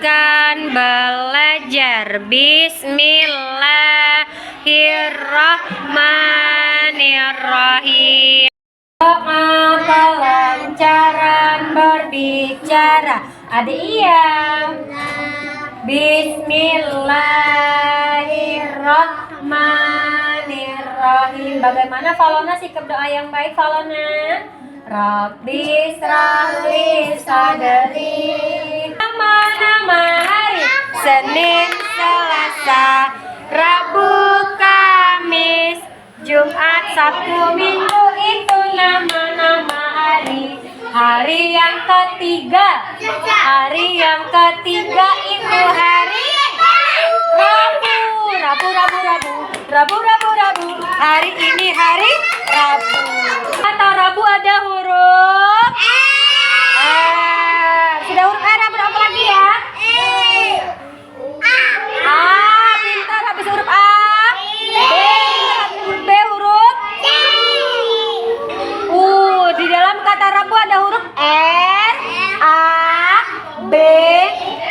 Teruskan belajar. Bismillahirrahmanirrahim. Doa kelancaran berbicara. Adik iya. Bismillahirrahmanirrahim. Bagaimana Falona sikap doa yang baik Falona? Rabbi shrahli sadri. Nama hari Senin, Selasa, Rabu, Kamis, Jumat, Sabtu, Minggu itu nama-nama hari. Hari yang ketiga. Hari yang ketiga itu hari Rabu. Rabu. Hari ini hari Rabu. Kata Rabu ada huruf sudah huruf Rabu apa lagi ya? Pintar. Habis huruf A. B huruf di dalam kata Rabu ada huruf R, A, B,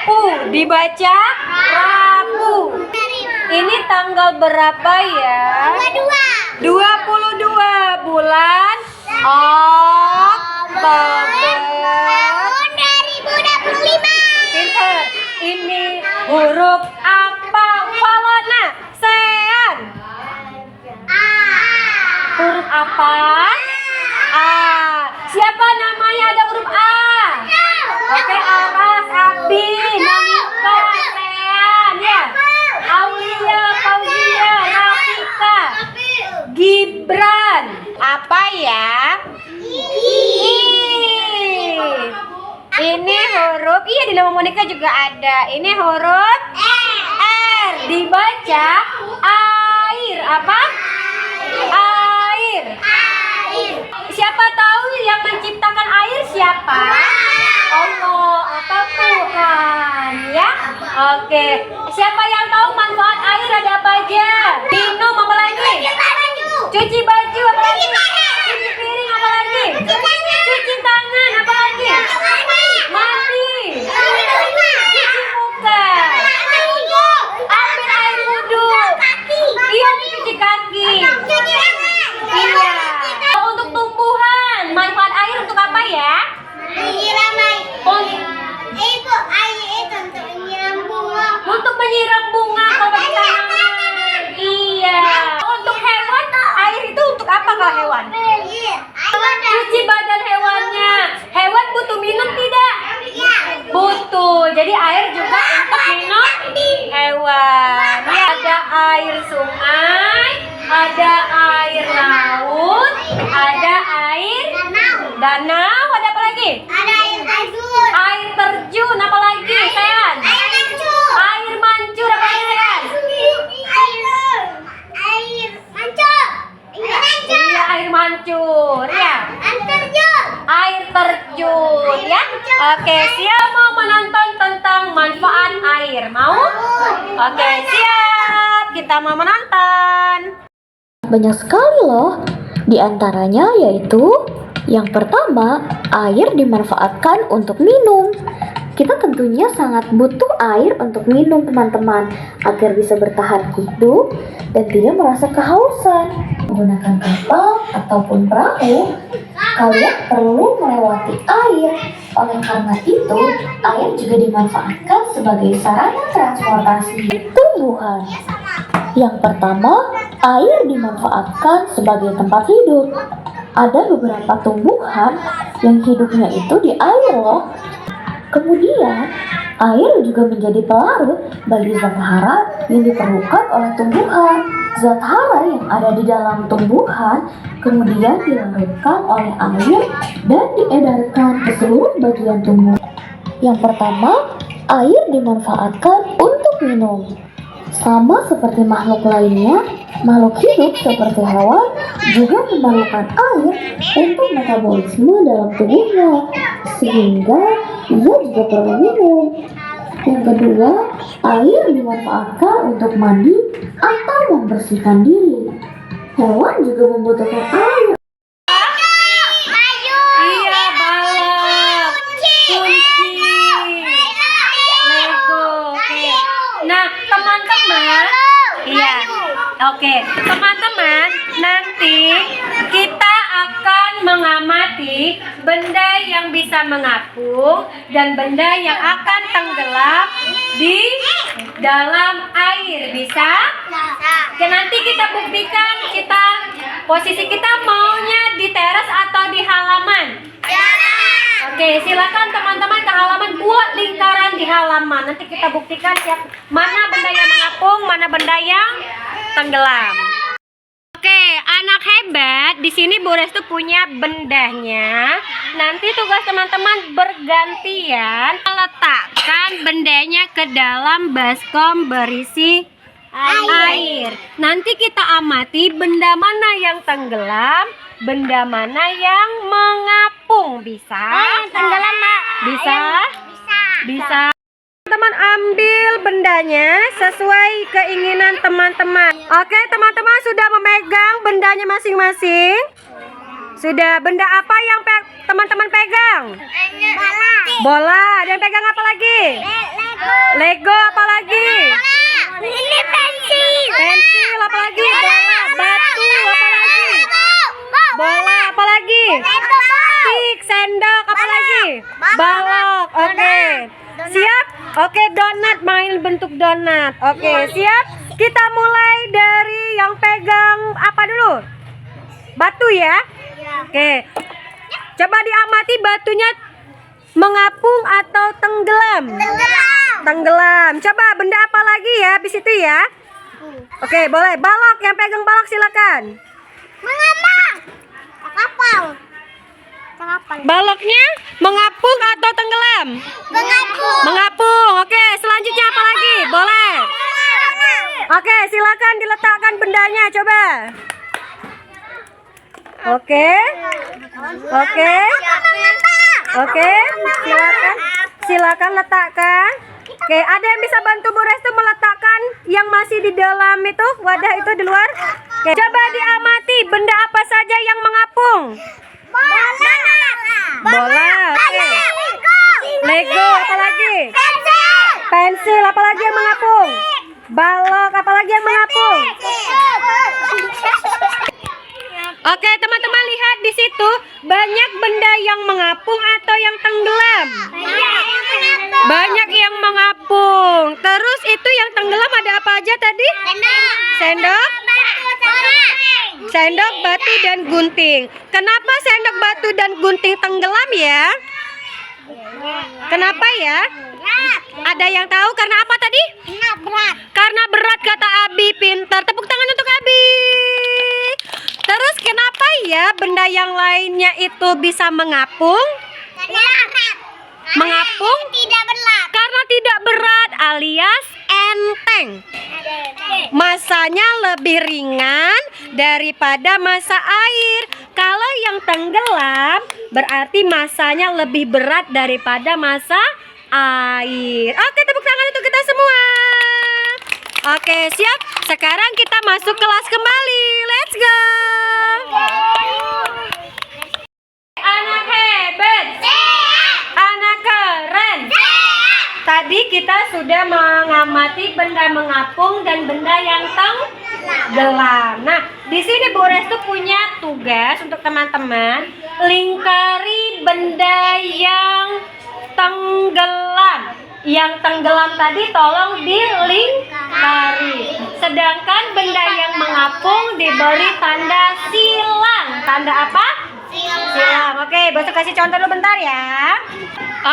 U. Dibaca Rabu. Ini tanggal berapa ya? 22 bulan Oktober 2025. Pintar. Ini huruf apa Falona? Sean. Huruf apa? A. Siapa namanya ada huruf A? Oke, Aras, Abi, Namika, Sean ya. Aulia, Fauzia, Rafika, Gibran. Apa ya? Ini huruf di nama Monica juga ada. Ini huruf R. Dibaca air. Apa? Air. Siapa tahu yang menciptakan air siapa? Allah atau Tuhan ya. Oke. Siapa yang tahu manfaat air ada apa aja? Minum apa lagi? Cuci baju apa lagi? Cuci piring apa lagi? Cuci tangan apa lagi? Mandi. Cuci muka. Ambil air wudhu. Iya, cuci kaki. Iya. Untuk tumbuhan, manfaat air untuk apa ya? Untuk menyiram bunga kalau di tanaman. Iya. Untuk hewan, air itu untuk apa kalau hewan? Cuci badan hewannya. Hewan butuh minum tidak? Butuh. Jadi air juga untuk minum hewan. Ya, ada air sungai, ada air laut, ada air danau, ada apa lagi? Air terjun, apa lagi? Sean? Air mancur, apa lagi Sean? Iya, air mancur ya. Air terjun ya. Oke, siap mau menonton tentang manfaat air? Mau? Oke, siap. Kita mau menonton. Banyak sekali loh. Di antaranya yaitu yang pertama, air dimanfaatkan untuk minum. Kita tentunya sangat butuh air untuk minum teman-teman, agar bisa bertahan hidup dan tidak merasa kehausan. Menggunakan kapal ataupun perahu, kalian perlu melewati air. Oleh karena itu, air juga dimanfaatkan sebagai sarana transportasi tumbuhan. Yang pertama, air dimanfaatkan sebagai tempat hidup. Ada beberapa tumbuhan yang hidupnya itu di air loh. Kemudian, air juga menjadi pelarut bagi zat hara yang diperlukan oleh tumbuhan. Zat hara yang ada di dalam tumbuhan kemudian dilarutkan oleh air dan diedarkan ke seluruh bagian tubuh. Yang pertama, air dimanfaatkan untuk minum. Sama seperti makhluk lainnya, makhluk hidup seperti hewan juga memerlukan air untuk metabolisme dalam tubuhnya, sehingga ia juga perlu minum. Yang kedua, air dimanfaatkan untuk mandi atau membersihkan diri. Hewan juga membutuhkan air. Iya, balap, kunci, Lego. teman-teman, iya, oke, teman-teman, nanti kita akan mengamati benda yang bisa mengapung dan benda yang akan tenggelam di dalam air. Bisa? Oke, nanti kita buktikan posisi kita maunya di teras atau di halaman. Oke, silakan teman-teman ke halaman, buat lingkaran di halaman. Nanti kita buktikan mana benda yang mengapung, mana benda yang tenggelam. Oke, anak hebat, di sini Bu Restu punya bendanya. Nanti tugas teman-teman bergantian meletakkan bendanya ke dalam baskom berisi air. Nanti kita amati benda mana yang tenggelam, benda mana yang mengapung. Bisa? Tenggelam, Mak. Bisa? Bisa. Teman-teman ambil bendanya sesuai keinginan teman-teman. Oke, teman-teman sudah memegang bendanya masing-masing? Sudah. Benda apa yang teman-teman pegang? Bola. Dan pegang apa lagi? Lego apa lagi? Ini pensil. Pensil apa lagi? Bola. Batu apa lagi? Bola apa lagi? Stick, sendok apa lagi? Balok. Oke. Siap? Oke, donat, main bentuk donat. Oke, siap? Kita mulai dari yang pegang apa dulu? Batu ya? Oke. Coba diamati batunya mengapung atau tenggelam? Tenggelam. Coba benda apa lagi ya di situ ya? Oke, boleh. Balok, yang pegang balok silakan. Baloknya mengapung atau tenggelam? Mengapung. Oke, selanjutnya apa lagi? Boleh. Oke, silakan diletakkan bendanya, coba. Oke. Silakan letakkan. Oke, ada yang bisa bantu Bu Restu meletakkan yang masih di dalam itu, wadah itu di luar? Oke, coba diamati benda apa saja yang mengapung. Bola, oke. Lego, apa lagi? Pensil, apa lagi yang mengapung? Balok, apa lagi yang mengapung? Oke, teman-teman lihat di situ banyak benda yang mengapung atau yang tenggelam. Banyak yang mengapung. Terus itu yang tenggelam ada apa aja tadi? Sendok, batu, dan gunting. Kenapa sendok, batu, dan gunting tenggelam ya? Kenapa ya? Ada yang tahu karena apa tadi? Karena berat, kata Abi. Pintar. Tepuk tangan untuk Abi. Terus kenapa ya benda yang lainnya itu bisa mengapung? Mengapung? Karena tidak berat alias enteng. Masanya lebih ringan daripada massa air. Kalau yang tenggelam berarti masanya lebih berat daripada massa air. Oke, tepuk tangan untuk kita semua. Oke, siap. Sekarang kita masuk kelas kembali. Let's go. Anak hebat. Anak keren. Tadi kita sudah mengamati benda mengapung dan benda yang tenggelam. Nah, di sini Bu Restu punya tugas untuk teman-teman, lingkari benda yang tenggelam. Yang tenggelam tadi tolong dilingkari. Sedangkan benda yang mengapung diberi tanda silang. Tanda apa? Silang. Oke, Bosu kasih contoh dulu bentar ya.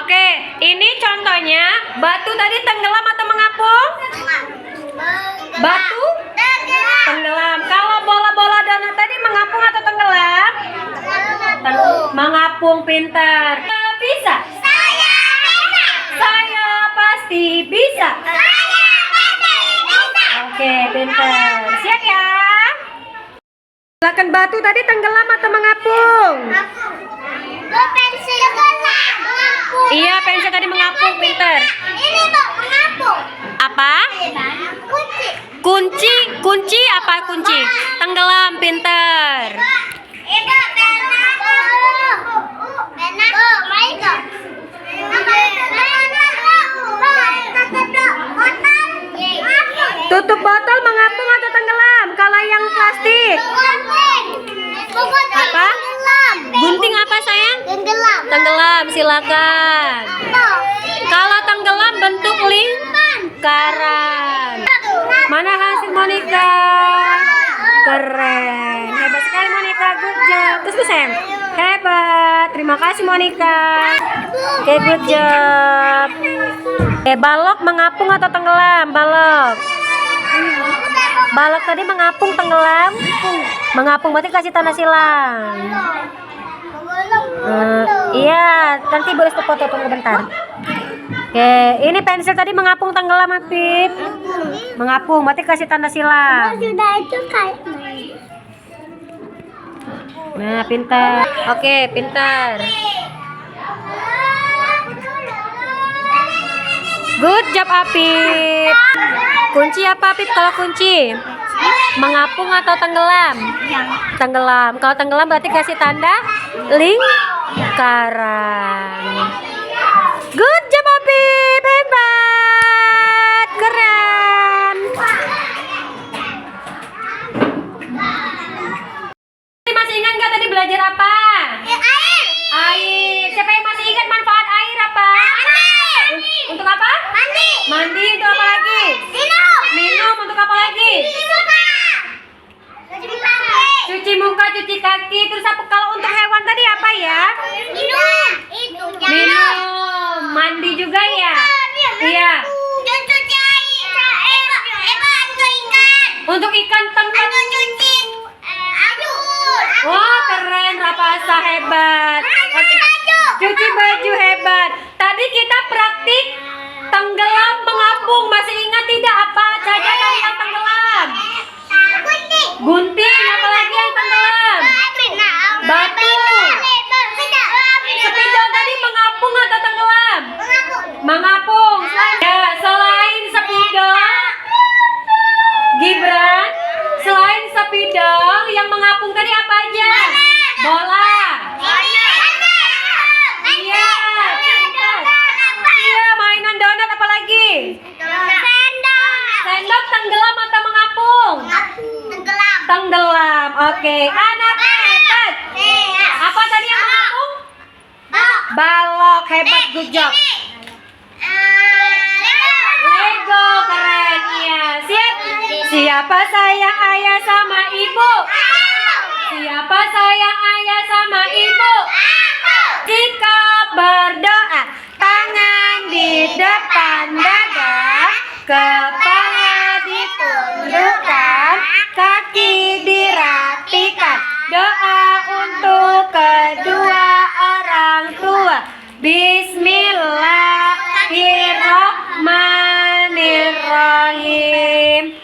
Oke, ini contohnya. Batu tadi tenggelam atau mengapung? Batu tenggelam. Kalau bola-bola donat tadi mengapung atau tenggelam? Mengapung. Pintar. Bisa? Saya pasti bisa. Oke, pintar. Siap ya. Silakan, batu tadi tenggelam atau mengapung? Pensil mengapung. Iya, pensil tadi mengapung, pintar. Ini tuh mengapung. Apa? Kunci. Kunci apa kunci? Tenggelam, pintar. Itu pena. Pena. Tenggelam, silakan. Kalau tenggelam bentuk lingkaran. Mana hasil Monica? Keren. Hebat sekali Monica, good job. Terus Sam. Hebat. Terima kasih Monica. Oke, good job. Balok mengapung atau tenggelam? Balok. Balok tadi mengapung, tenggelam. Mengapung berarti kasih tanda silang. Iya, nanti boleh foto, tunggu bentar. Oke, ini pensil tadi mengapung, tenggelam, Afif. Mengapung, berarti kasih tanda silang. Sudah itu kayak Nah, pintar. Oke, pintar. Good job, Afif. Kunci apa, Afif, kalau kunci? Mengapung atau tenggelam? Tenggelam. Kalau tenggelam berarti kasih tanda lingkaran. Good job, Afif. Hebat. Keren. Masih ingat nggak tadi belajar apa? air. Air. Siapa yang masih ingat manfaat air apa? Untuk apa? Mandi. Mandi. Untuk apa lagi? Minum. Minum. Untuk apa lagi? Cuci muka, cuci kaki. Terus apa kalau untuk hewan tadi apa ya? Minum. Itu. Minum. Mandi juga ya? Iya. Dan cuci air. Untuk ikan. Untuk ikan tempat. Atau cuci air. Wah, keren Rapasa, hebat. Cuci baju. Cuci baju, hebat. Tadi kita praktik tenggelam, mengapung. Masih ingat tidak apa saja tadi yang tenggelam? Gunting. Gunting, apalagi yang tenggelam? Batu. Spidol tadi mengapung atau tenggelam? Mengapung. Ya, selain spidol, Gibran, selain spidol, yang mengapung tadi apa aja? Bola. Iya. Iya, mainan donat apa lagi? Sendok tenggelam atau mengapung? Tenggelam. Oke. Anak hebat. Apa tadi yang mengapung? Balok. Hebat, good job. Lego, keren. Iya. Siap? Siapa sayang ayah sama ibu? Siapa sayang ayah sama ibu? Sikap berdoa, tangan di depan dada, kepala ditundukkan, kaki dirapikan. Doa untuk kedua orang tua. Bismillahirrahmanirrahim.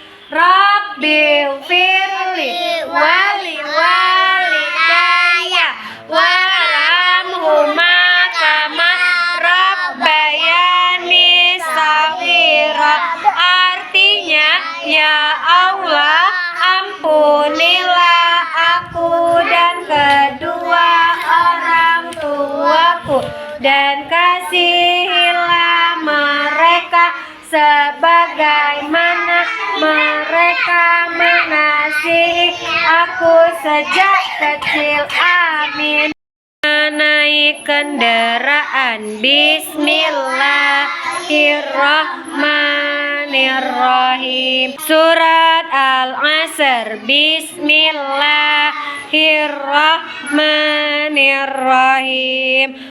Rabbighfirli wali walidayya warhamhuma kama rabbayani shaghira. Artinya, ya Allah, ampunilah aku dan kedua orang tuaku, dan kasihilah mereka sebagaimana mereka mengasihi aku sejak kecil. Amin. Naik kendaraan. Bismillahirrahmanirrahim. Surat Al-Asr. Bismillahirrahmanirrahim.